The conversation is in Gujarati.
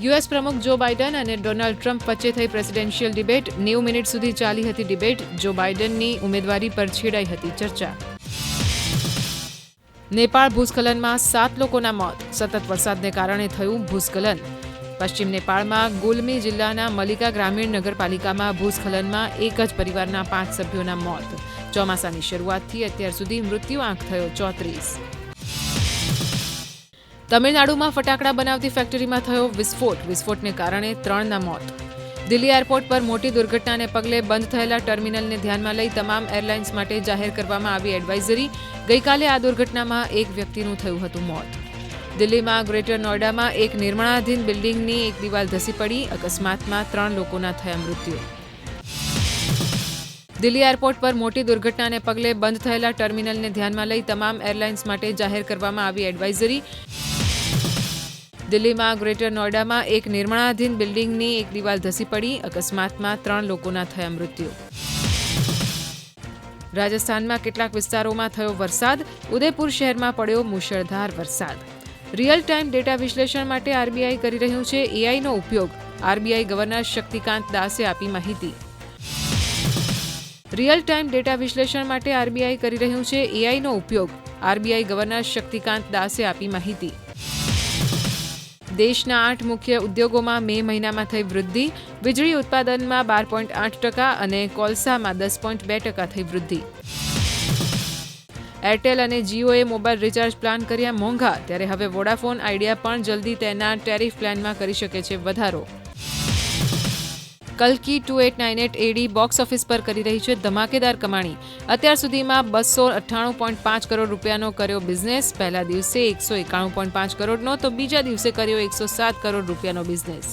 યુએસ પ્રમુખ જો બાઇડન અને ડોનાલ્ડ ટ્રમ્પ વચ્ચે થઈ પ્રેસિડેન્શિયલ ડિબેટ 90 મિનિટ સુધી ચાલી હતી ડિબેટ. જો બાઇડનની ઉમેદવારી પર છેડાઈ હતી ચર્ચા. નેપાળ ભૂસ્ખલનમાં 7 લોકોના મોત. સતત વરસાદને કારણે થયું ભૂસ્ખલન. પશ્ચિમ નેપાળમાં ગુલમી જિલ્લાના મલિકા ગ્રામીણ નગરપાલિકામાં ભૂસ્ખલનમાં એક જ પરિવારના 5 સભ્યોના મોત. ચોમાસાની શરૂઆતથી અત્યાર સુધી મૃત્યુઆંક થયો 34. તમિલનાડુમાં ફટાકડા બનાવતી ફેક્ટરીમાં થયો વિસ્ફોટ. વિસ્ફોટને કારણે 3ના મોત. દિલ્હી એરપોર્ટ પર મોટી દુર્ઘટનાને પગલે બંધ થયેલા ટર્મિનલને ધ્યાનમાં લઈ તમામ એરલાઇન્સ માટે જાહેર કરવામાં આવી એડવાઇઝરી. ગઈકાલે આ દુર્ઘટનામાં એક વ્યક્તિનું થયું હતું મોત. દિલ્હીમાં ગ્રેટર નોઈડામાં એક નિર્માણાધીન બિલ્ડિંગની એક દિવાલ ધસી પડી. અકસ્માતમાં 3 લોકોના થયા મૃત્યુ. દિલ્હી એરપોર્ટ પર મોટી દુર્ઘટનાને પગલે બંધ થયેલા ટર્મિનલને ધ્યાનમાં લઈ તમામ એરલાઇન્સ માટે જાહેર કરવામાં આવી એડવાઇઝરી. દિલ્હીમાં ગ્રેટર નોઈડામાં એક નિર્માણાધીન બિલ્ડિંગની એક દિવાલ ધસી પડી. અકસ્માતમાં 3 લોકોના થયા મૃત્યુ. રાજસ્થાનમાં કેટલાક વિસ્તારોમાં થયો વરસાદ. ઉદયપુર શહેરમાં પડ્યો મુશળધાર વરસાદ. રિયલ ટાઈમ ડેટા વિશ્લેષણ માટે આરબીઆઈ કરી રહ્યું છે એઆઈનો ઉપયોગ. આરબીઆઈ ગવર્નર શક્તિકાંત દાસે આપી માહિતી. રિયલ ટાઈમ ડેટા વિશ્લેષણ માટે આરબીઆઈ કરી રહ્યું છે એઆઈનો ઉપયોગ. આરબીઆઈ ગવર્નર શક્તિકાંત દાસે આપી માહિતી. દેશના 8 મુખ્ય ઉદ્યોગોમાં મે મહિનામાં થઈ વૃદ્ધિ. વીજળી ઉત્પાદનમાં 12.8% અને કોલસામાં 10.2% થઈ વૃદ્ધિ. એરટેલ અને જીઓએ મોબાઈલ રિચાર્જ પ્લાન કર્યા મોંઘા. ત્યારે હવે વોડાફોન આઈડિયા પણ જલ્દી તેના ટેરિફ પ્લાનમાં કરી શકે છે વધારો. કલ્કી 2898 એડી બોક્સ ઓફિસ પર કરી રહી છે ધમાકેદાર કમાણી. અત્યાર સુધીમાં 298.5 કરોડ રૂપિયાનો કર્યો બિઝનેસ. પહેલા દિવસે 191.5 કરોડનો તો બીજા દિવસે કર્યો 107 કરોડ રૂપિયાનો બિઝનેસ.